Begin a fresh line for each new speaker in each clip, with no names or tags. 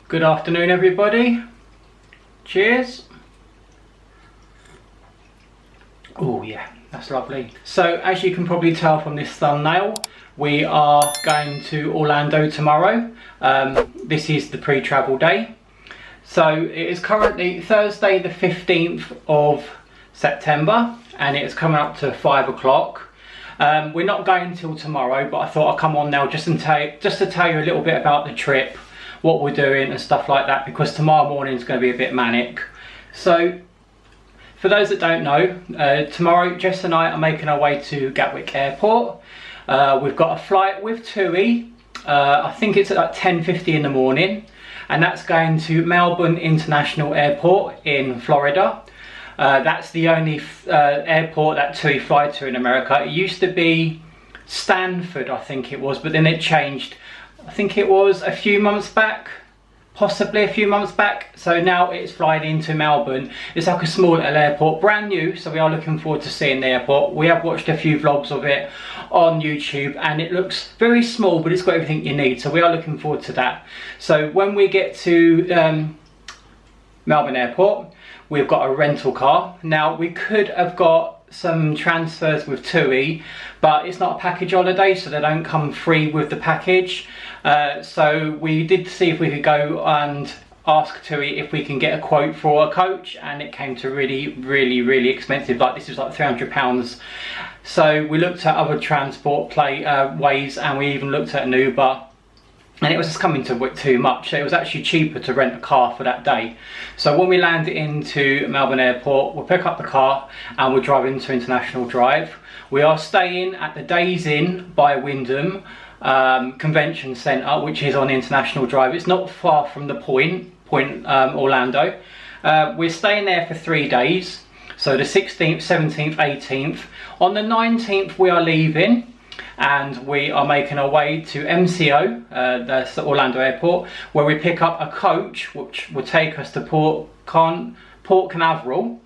Good afternoon, everybody. Cheers. Oh yeah, that's lovely. So as you can probably tell from this thumbnail, we are going to Orlando tomorrow. This is the pre-travel day. So it is currently Thursday the 15th of September and it's coming up to 5 o'clock. We're not going till tomorrow, but I thought I'd come on now just to tell you a little bit about the trip, what we're doing and stuff like that, because tomorrow morning is going to be a bit manic. So for those that don't know, tomorrow Jess and I are making our way to Gatwick Airport. We've got a flight with TUI. I think it's at like 10:50 in the morning, and that's going to Melbourne International Airport in Florida. That's the only airport that TUI fly to in America. It used to be Stanford, I think it was, but then it changed. I think it was a few months back, possibly a few months back. So now it's flying into Melbourne. It's like a small little airport, brand new. So we are looking forward to seeing the airport. We have watched a few vlogs of it on YouTube and it looks very small, but it's got everything you need. So we are looking forward to that. So when we get to Melbourne Airport, we've got a rental car. Now we could have got some transfers with TUI, but it's not a package holiday, so they don't come free with the package. So we did see if we could go and ask TUI if we can get a quote for a coach, and it came to really expensive. Like this was like £300. So we looked at other transport ways, and we even looked at an Uber, and it was just coming to too much. So it was actually cheaper to rent a car for that day. So when we land into Melbourne Airport, we'll pick up the car and we'll drive into International Drive. We are staying at the Days Inn by Wyndham Convention Centre, which is on International Drive. It's not far from the Point Orlando. We're staying there for 3 days. So the 16th, 17th, 18th. On the 19th we are leaving, and we are making our way to MCO, that's the Orlando Airport, where we pick up a coach which will take us to Port Canaveral,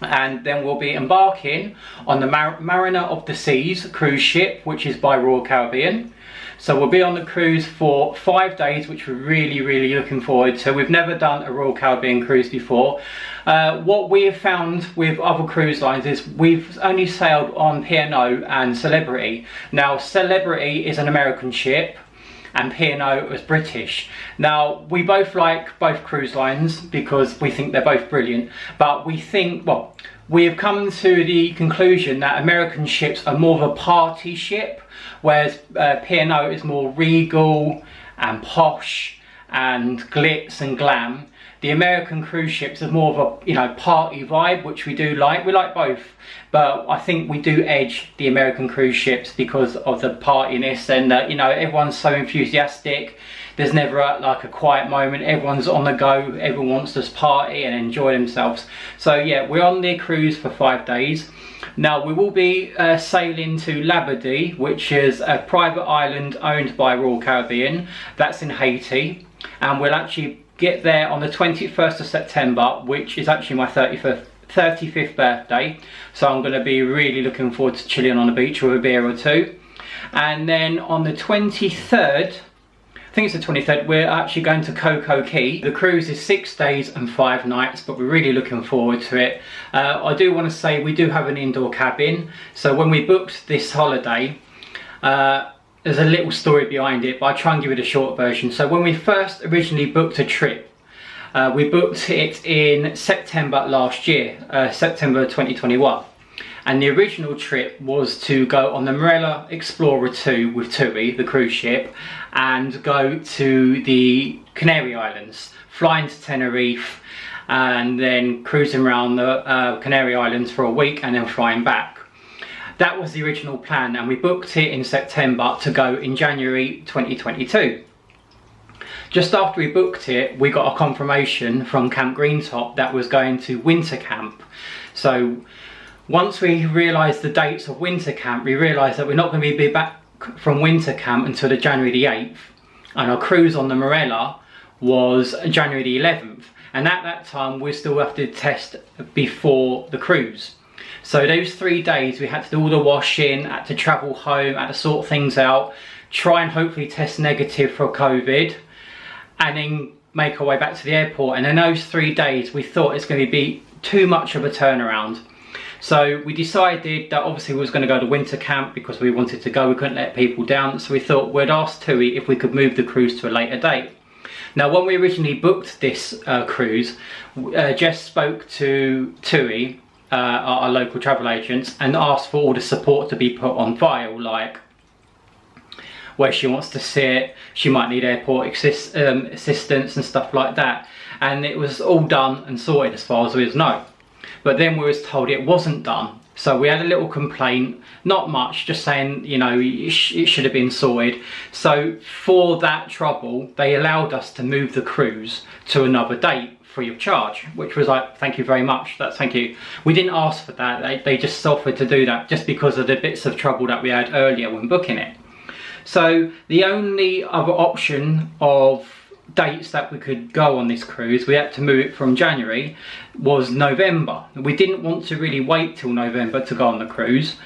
and then we'll be embarking on the Mariner of the Seas cruise ship, which is by Royal Caribbean. So we'll be on the cruise for 5 days, which we're really looking forward to. We've never done a Royal Caribbean cruise before. What we have found with other cruise lines is we've only sailed on P&O and Celebrity. Now Celebrity is an American ship and P&O is British. Now we both like both cruise lines because we think they're both brilliant, but we think, well, we have come to the conclusion that American ships are more of a party ship, whereas P&O is more regal and posh and glitz and glam. The American cruise ships are more of a, party vibe, which we do like. We like both, but I think we do edge the American cruise ships because of the partiness, and everyone's so enthusiastic. There's never like a quiet moment. Everyone's on the go. Everyone wants to party and enjoy themselves. So yeah, we're on the cruise for 5 days. Now we will be sailing to Labadee, which is a private island owned by Royal Caribbean. That's in Haiti, and we'll actually get there on the 21st of September, which is actually my 35th birthday. So I'm going to be really looking forward to chilling on the beach with a beer or two. And then on the 23rd, I think it's the 23rd, we're actually going to Coco Key. The cruise is 6 days and 5 nights, but we're really looking forward to it. I do want to say we do have an indoor cabin. So when we booked this holiday, there's a little story behind it, but I'll try and give it a short version. So when we first originally booked a trip, we booked it in September last year, September 2021. And the original trip was to go on the Marella Explorer 2 with TUI, the cruise ship, and go to the Canary Islands, flying to Tenerife, and then cruising around the Canary Islands for a week and then flying back. That was the original plan, and we booked it in September to go in January 2022. Just after we booked it, we got a confirmation from Camp Greentop that was going to winter camp. So once we realised the dates of winter camp, we realised that we're not going to be back from winter camp until the January the 8th, and our cruise on the Morella was January the 11th, and at that time we still have to test before the cruise. So those 3 days we had to do all the washing, had to travel home, had to sort things out, try and hopefully test negative for COVID, and then make our way back to the airport. And in those 3 days we thought it's going to be too much of a turnaround. So we decided that obviously we was going to go to winter camp because we wanted to go, we couldn't let people down. So we thought we'd ask TUI if we could move the cruise to a later date. Now when we originally booked this cruise, Jess spoke to TUI, our local travel agents, and asked for all the support to be put on file, like where she wants to sit, she might need airport assistance and stuff like that. And it was all done and sorted as far as we know. But then we was told it wasn't done. So we had a little complaint, not much, just saying, you know, it should have been sorted. So for that trouble, they allowed us to move the cruise to another date free of charge, which was like, thank you very much, thank you. We didn't ask for that, they just offered to do that just because of the bits of trouble that we had earlier when booking it. So the only other option of dates that we could go on this cruise, we had to move it from January, was November. We didn't want to really wait till November to go on the cruise,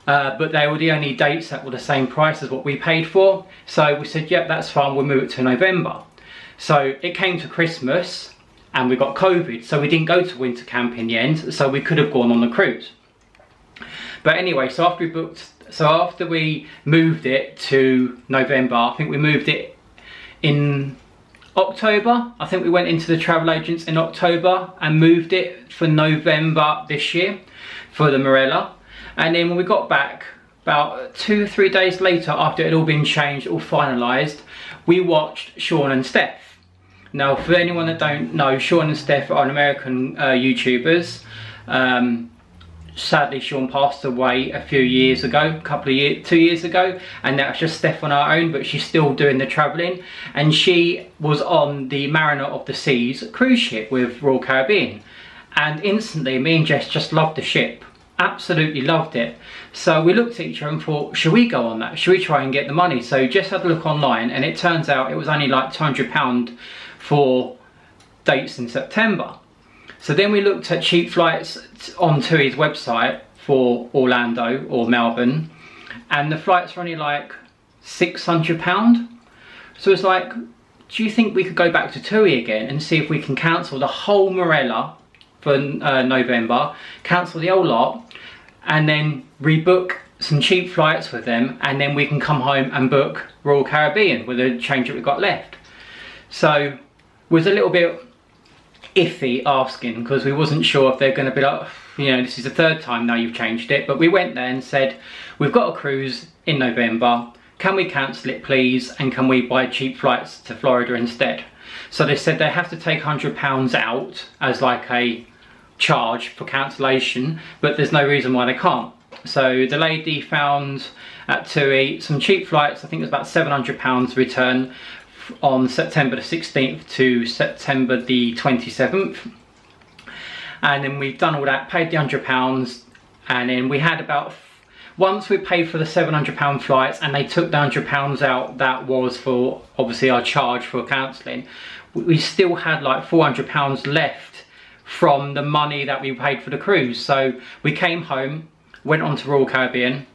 but they were the only dates that were the same price as what we paid for. So we said, yep, that's fine, we'll move it to November. So it came to Christmas and we got COVID, so we didn't go to winter camp in the end, so we could have gone on the cruise. But anyway, so after we moved it to November, I think we moved it in October. I think we went into the travel agents in October and moved it for November this year for the Morella. And then when we got back, about 2 or 3 days later, after it had all been changed, all finalised, we watched Sean and Steph. Now, for anyone that don't know, Sean and Steph are American YouTubers. Sadly, Sean passed away a few years ago, 2 years ago, and now it's just Steph on her own, but she's still doing the travelling. And she was on the Mariner of the Seas cruise ship with Royal Caribbean. And instantly, me and Jess just loved the ship. Absolutely loved it. So we looked at each other and thought, should we go on that? Should we try and get the money? So Jess had a look online, and it turns out it was only like £200 for dates in September. So then we looked at cheap flights on TUI's website for Orlando or Melbourne, and the flights were only like £600. So it's like, do you think we could go back to TUI again and see if we can cancel the whole Morella for November, cancel the whole lot, and then rebook some cheap flights with them, and then we can come home and book Royal Caribbean with the change that we've got left. So it was a little bit iffy asking, because we wasn't sure if they're going to be like, you know, this is the 3rd time now you've changed it. But we went there and said, we've got a cruise in November, can we cancel it please, and can we buy cheap flights to Florida instead? So they said they have to take £100 out as like a charge for cancellation, but there's no reason why they can't. So the lady found at TUI some cheap flights, I think it was about £700 return, on September the 16th to September the 27th. And then we've done all that, paid the £100, and then we had about, once we paid for the £700 flights and they took the £100 out, that was for obviously our charge for cancelling, we still had like £400 left from the money that we paid for the cruise. So we came home, went on to Royal Caribbean,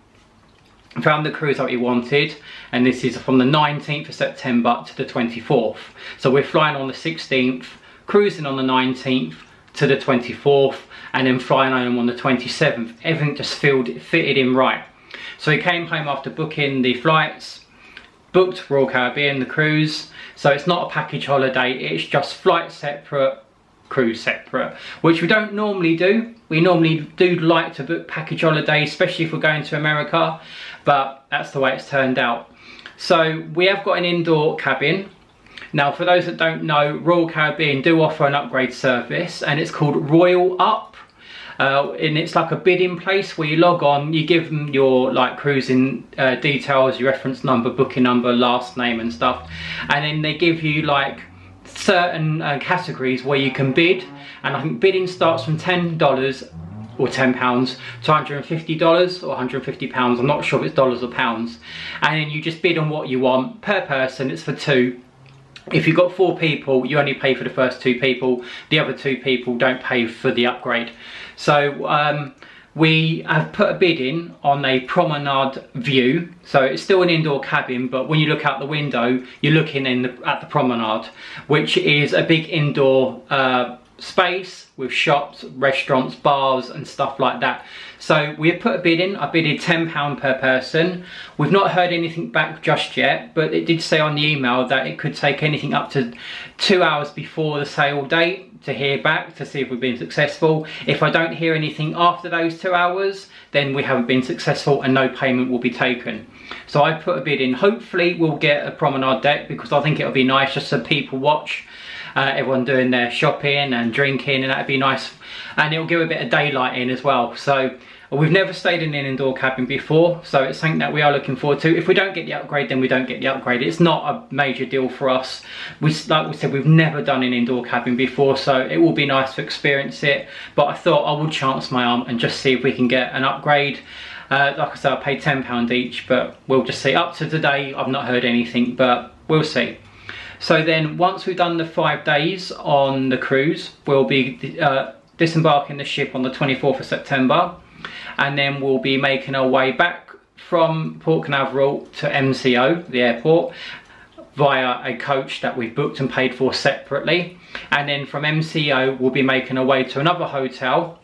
found the cruise that we wanted, and this is from the 19th of September to the 24th. So we're flying on the 16th, cruising on the 19th to the 24th, and then flying home on the 27th. Everything just fitted in right. So we came home after booking the flights, booked Royal Caribbean, the cruise. So it's not a package holiday, it's just flight separate, cruise separate, which we don't normally do. We normally do like to book package holidays, especially if we're going to America, but that's the way it's turned out. So we have got an indoor cabin. Now, for those that don't know, Royal Caribbean do offer an upgrade service, and it's called Royal Up. and it's like a bidding place where you log on, you give them your like cruising details, your reference number, booking number, last name and stuff, and then they give you like certain categories where you can bid, and I think bidding starts from $10 or £10 to $150 or £150. I'm not sure if it's dollars or pounds, and then you just bid on what you want per person. It's for 2. If you've got 4 people, you only pay for the first 2 people. The other 2 people don't pay for the upgrade. So we have put a bid in on a promenade view. So it's still an indoor cabin, but when you look out the window, you're looking at the promenade, which is a big indoor space with shops, restaurants, bars and stuff like that. So we have put a bid in. I bidded £10 per person. We've not heard anything back just yet, but it did say on the email that it could take anything up to 2 hours before the sale date to hear back to see if we've been successful. If I don't hear anything after those 2 hours, then we haven't been successful and no payment will be taken. So I put a bid in. Hopefully we'll get a promenade deck, because I think it'll be nice just so people watch everyone doing their shopping and drinking, and that'd be nice, and it'll give a bit of daylight in as well. So we've never stayed in an indoor cabin before, so it's something that we are looking forward to. If we don't get the upgrade, then we don't get the upgrade. It's not a major deal for us. Like we said, we've never done an indoor cabin before, so it will be nice to experience it. But I thought I would chance my arm and just see if we can get an upgrade. Like I said, I paid £10 each, but we'll just see. Up to today, I've not heard anything, but we'll see. So then once we've done the 5 days on the cruise, we'll be disembarking the ship on the 24th of September. And then we'll be making our way back from Port Canaveral to MCO, the airport, via a coach that we've booked and paid for separately. And then from MCO, we'll be making our way to another hotel.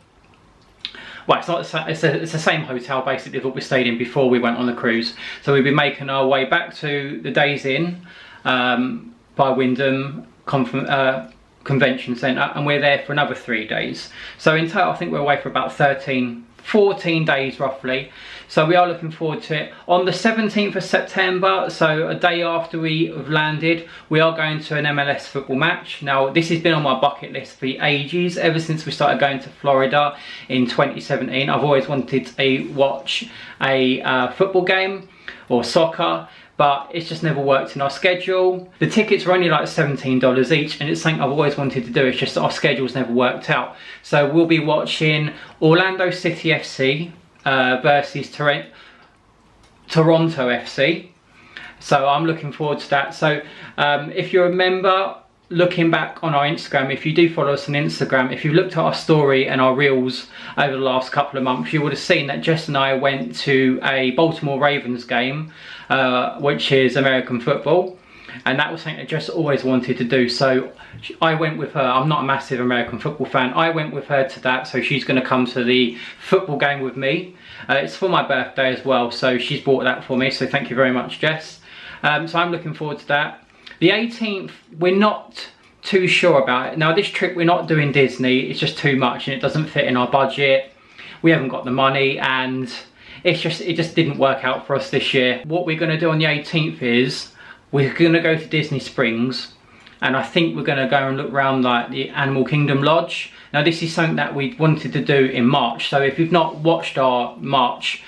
Well, it's the same hotel basically that we stayed in before we went on the cruise. So we'll be making our way back to the Days Inn by Wyndham Convention Centre, and we're there for another 3 days. So in total, I think we're away for about 14 days roughly. So we are looking forward to it. On the 17th of September, so a day after we have landed, we are going to an MLS football match. Now this has been on my bucket list for ages, ever since we started going to Florida in 2017. I've always wanted to watch a football game or soccer, but it's just never worked in our schedule. The tickets were only like $17 each, and it's something I've always wanted to do. It's just that our schedules never worked out. So we'll be watching Orlando City FC versus Toronto FC. So I'm looking forward to that. So if you remember, looking back on our Instagram, if you do follow us on Instagram, if you've looked at our story and our reels over the last couple of months, you would have seen that Jess and I went to a Baltimore Ravens game, which is American football, and that was something that Jess always wanted to do. So I went with her. I'm not a massive American football fan. I went with her to that, so she's going to come to the football game with me. It's for my birthday as well, so she's bought that for me, so thank you very much, Jess. So I'm looking forward to that. The 18th, we're not too sure about it. Now this trip, we're not doing Disney. It's just too much and it doesn't fit in our budget. We haven't got the money, and it just didn't work out for us this year. What we're going to do on the 18th is we're going to go to Disney Springs, and I think we're going to go and look around like the Animal Kingdom Lodge. Now this is something that we wanted to do in March, so if you've not watched our March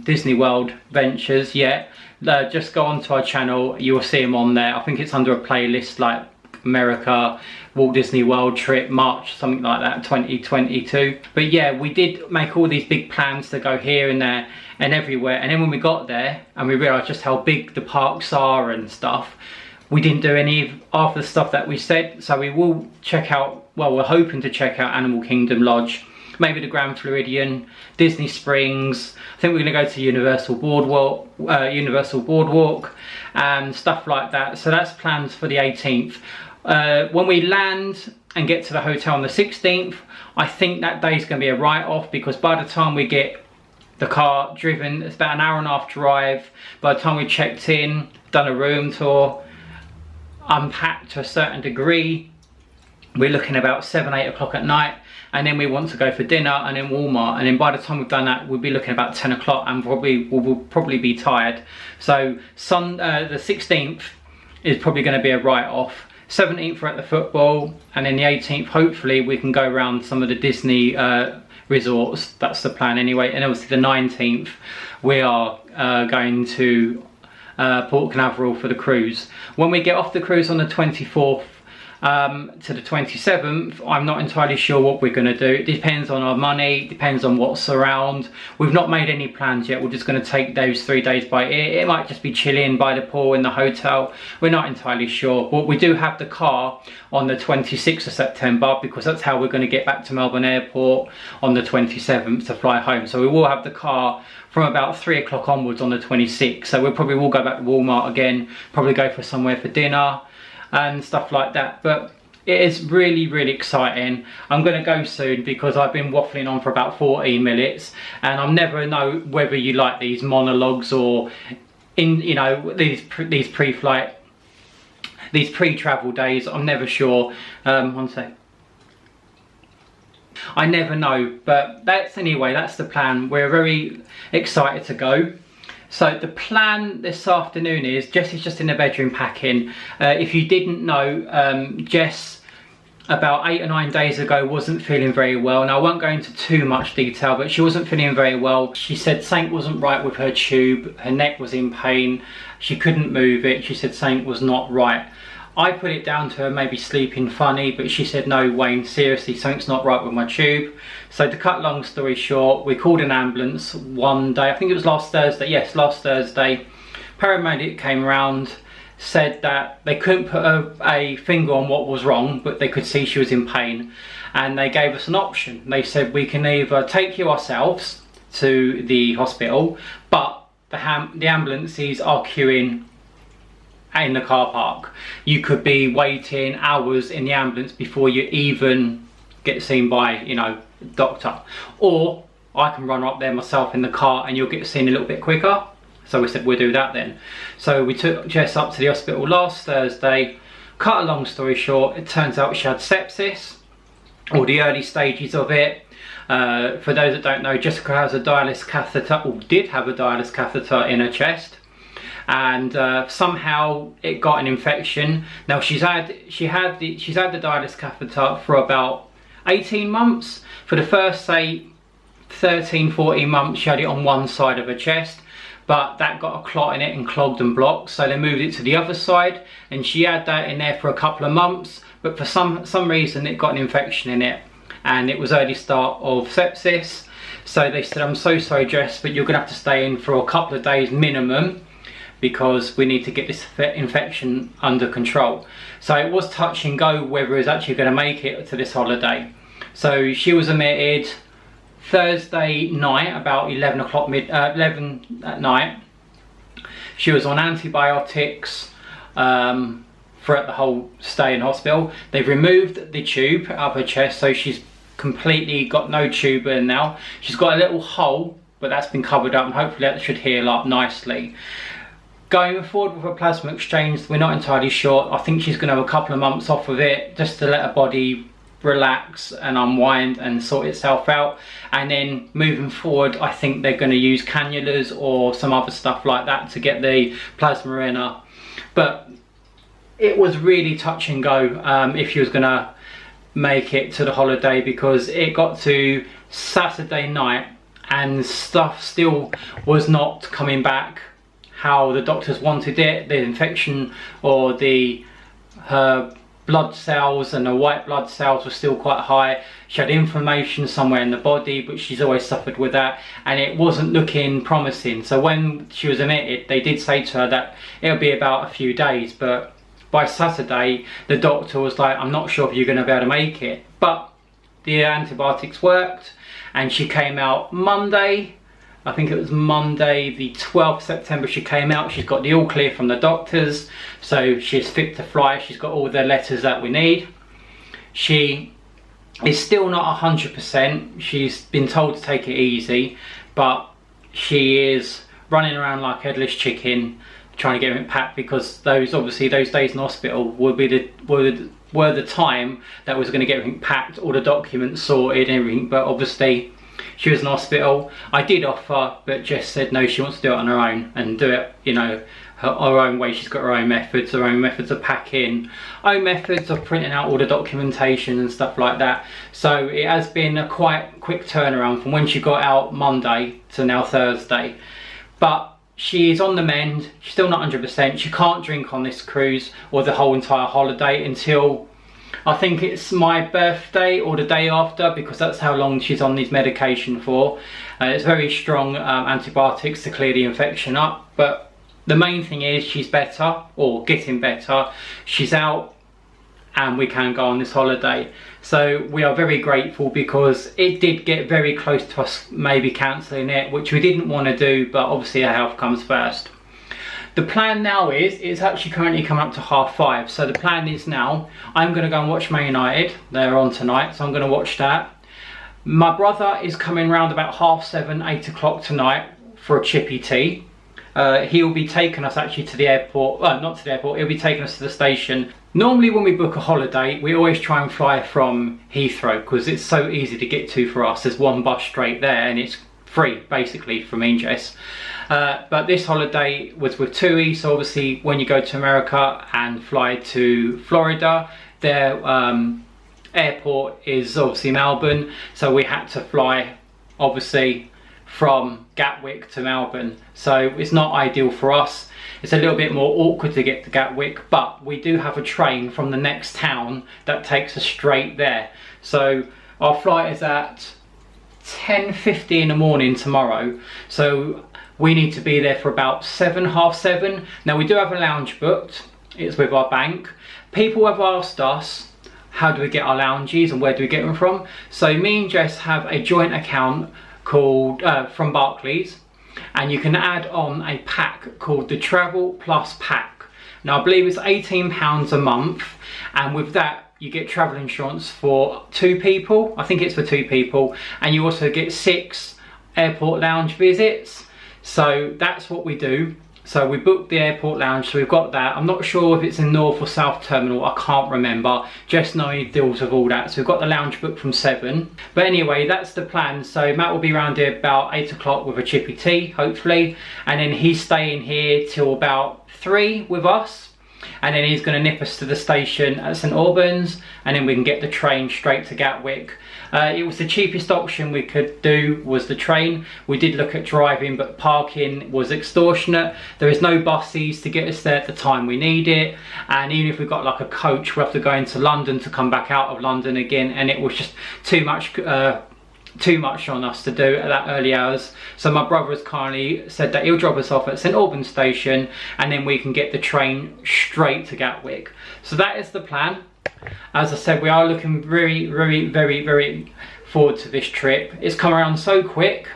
Disney World ventures yet, just go onto our channel, you will see them on there. I think it's under a playlist like America, Walt Disney World trip, March, something like that, 2022. But yeah, we did make all these big plans to go here and there and everywhere, and then when we got there and we realised just how big the parks are and stuff, we didn't do any of the stuff that we said. So we will check out, well, we're hoping to check out Animal Kingdom Lodge, maybe the Grand Floridian, Disney Springs. I think we're going to go to Universal Boardwalk and stuff like that. So that's plans for the 18th. When we land and get to the hotel on the 16th, I think that day is going to be a write-off, because by the time we get the car driven, it's about an hour and a half drive. By the time we checked in, done a room tour, unpacked to a certain degree, we're looking about 7-8 o'clock at night. And then we want to go for dinner and then Walmart, and then by the time we've done that, we'll be looking about 10 o'clock and we'll probably be tired. So the 16th is probably going to be a write-off. 17th we're at the football, and then the 18th hopefully we can go around some of the Disney resorts. That's the plan anyway. And obviously the 19th we are going to Port Canaveral for the cruise. When we get off the cruise on the 24th to the 27th, I'm not entirely sure what we're going to do. It depends on our money, depends on what's around. We've not made any plans yet. We're just going to take those 3 days by ear. It might just be chilling by the pool in the hotel. We're not entirely sure. But we do have the car on the 26th of September, because that's how we're going to get back to Melbourne Airport on the 27th to fly home. So we will have the car from about 3 o'clock onwards on the 26th. So we'll probably will go back to Walmart again, probably go for somewhere for dinner and stuff like that. But it is really, really exciting. I'm going to go soon because I've been waffling on for about 14 minutes, and I'll never know whether you like these monologues or you know, these pre-flight, these pre-travel days. I'm never sure. One sec. I never know, but that's the plan. We're very excited to go. So the plan this afternoon is Jess is just in the bedroom packing. If you didn't know, Jess about 8 or 9 days ago wasn't feeling very well. Now I won't go into too much detail, but she wasn't feeling very well. She said something wasn't right with her tube, her neck was in pain, she couldn't move it. She said something was not right. I put it down to her maybe sleeping funny, but she said, no Wayne, seriously, something's not right with my tube. So to cut long story short, we called an ambulance one day, I think it was last Thursday, yes, last Thursday. Paramedic came around, said that they couldn't put a finger on what was wrong, but they could see she was in pain. And they gave us an option. They said, we can either take you ourselves to the hospital, but the ambulances are queuing in the car park. You could be waiting hours in the ambulance before you even get seen by, you know, doctor. Or I can run up there myself in the car and you'll get seen a little bit quicker. So we said, we'll do that then. So we took Jess up to the hospital last Thursday. Cut a long story short, it turns out she had sepsis, or the early stages of it. For those that don't know, Jessica has a dialysis catheter, or did have a dialysis catheter in her chest. And somehow it got an infection. Now she's had the dialysis catheter for about 18 months. For the first, say, 13, 14 months, she had it on one side of her chest, but that got a clot in it and clogged and blocked. So they moved it to the other side, and she had that in there for a couple of months. But for some reason, it got an infection in it, and it was early start of sepsis. So they said, I'm so sorry, Jess, but you're gonna have to stay in for a couple of days minimum, because we need to get this infection under control. So it was touch and go whether it was actually going to make it to this holiday. So she was admitted Thursday night, about 11 at night. She was on antibiotics throughout the whole stay in hospital. They've removed the tube up her chest, so she's completely got no tube in now. She's got a little hole, but that's been covered up, and hopefully that should heal up nicely. Going forward with a plasma exchange, we're not entirely sure. I think she's going to have a couple of months off of it, just to let her body relax and unwind and sort itself out. And then moving forward, I think they're going to use cannulas or some other stuff like that to get the plasma in her. But it was really touch and go if she was going to make it to the holiday, because it got to Saturday night and stuff still was not coming back how the doctors wanted it. The infection, or her blood cells and the white blood cells were still quite high. She had inflammation somewhere in the body, but she's always suffered with that, and it wasn't looking promising. So when she was admitted, they did say to her that it'll be about a few days, but by Saturday the doctor was like, I'm not sure if you're going to be able to make it. But the antibiotics worked, and she came out Monday. I think it was Monday the 12th September she came out. She's got the all clear from the doctors, so she's fit to fly. She's got all the letters that we need. She is still not 100%. She's been told to take it easy, but she is running around like headless chicken trying to get it packed, because those days in hospital were the time that was going to get everything packed, all the documents sorted and everything. But obviously she was in hospital. I did offer, but Jess said no, she wants to do it on her own and do it, you know, her own way. She's got her own methods of packing, own methods of printing out all the documentation and stuff like that. So it has been a quite quick turnaround from when she got out Monday to now Thursday. But she is on the mend. She's still not 100%. She can't drink on this cruise or the whole entire holiday until I think it's my birthday or the day after, because that's how long she's on this medication for. It's very strong antibiotics to clear the infection up, but the main thing is she's better, or getting better. She's out and we can go on this holiday. So we are very grateful, because it did get very close to us maybe cancelling it, which we didn't want to do, but obviously our health comes first. The plan now is, it's actually currently coming up to 5:30, so the plan is now, I'm going to go and watch Man United. They're on tonight, so I'm going to watch that. My brother is coming round about 7:30, 8 o'clock tonight for a chippy tea. He'll be taking us actually to the airport, well, not to the airport, he'll be taking us to the station. Normally when we book a holiday, we always try and fly from Heathrow, because it's so easy to get to for us. There's one bus straight there and it's free basically for me and Jess. But this holiday was with TUI, so obviously when you go to America and fly to Florida, their airport is obviously Melbourne, so we had to fly obviously from Gatwick to Melbourne. So it's not ideal for us. It's a little bit more awkward to get to Gatwick, but we do have a train from the next town that takes us straight there. So our flight is at 10:50 in the morning tomorrow, so we need to be there for about 7, half 7. Now we do have a lounge booked, it's with our bank. People have asked us, how do we get our lounges and where do we get them from? So me and Jess have a joint account called from Barclays, and you can add on a pack called the Travel Plus Pack. Now I believe it's £18 a month, and with that you get travel insurance for 2 people. I think it's for 2 people, and you also get 6 airport lounge visits. So that's what we do. So we booked the airport lounge, so we've got that. I'm not sure if it's in North or South Terminal, I can't remember. Just know he deals with all that. So we've got the lounge booked from 7. But anyway, that's the plan. So Matt will be around here about 8 o'clock with a chippy tea, hopefully. And then he's staying here till about 3 with us. And then he's going to nip us to the station at St Albans, and then we can get the train straight to Gatwick. It was the cheapest option we could do, was the train. We did look at driving, but parking was extortionate. There is no buses to get us there at the time we need it, and even if we got like a coach, we'll have to go into London to come back out of London again, and it was just too much on us to do at that early hours. So my brother has kindly said that he'll drop us off at St Albans station, and then we can get the train straight to Gatwick. So that is the plan. As I said, we are looking very forward to this trip. It's come around so quick.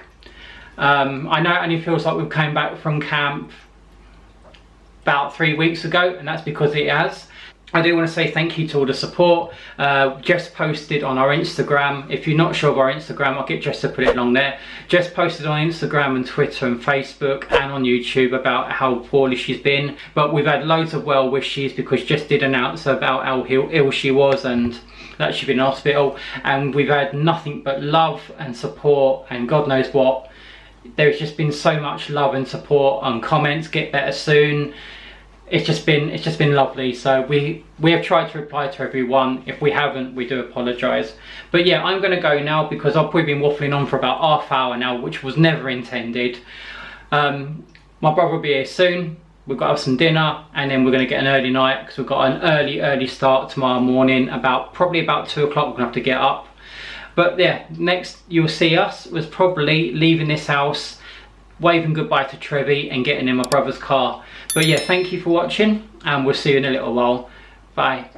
I know it only feels like we came back from camp about 3 weeks ago, and that's because it has. I do want to say thank you to all the support. Jess posted on our Instagram. If you're not sure of our Instagram, I'll get Jess to put it along there. Jess posted on Instagram and Twitter and Facebook and on YouTube about how poorly she's been. But we've had loads of well wishes, because Jess did announce about how ill she was and that she'd been in hospital. And we've had nothing but love and support, and God knows what. There's just been so much love and support on comments, get better soon. It's just been lovely. So we have tried to reply to everyone. If we haven't, we do apologise. But yeah, I'm going to go now, because I've probably been waffling on for about half hour now, which was never intended. My brother will be here soon. We've got to have some dinner, and then we're going to get an early night, because we've got an early start tomorrow morning. Probably about 2 o'clock we're going to have to get up. But yeah, next you'll see us was probably leaving this house, waving goodbye to Trevi and getting in my brother's car. But yeah, thank you for watching, and we'll see you in a little while. Bye.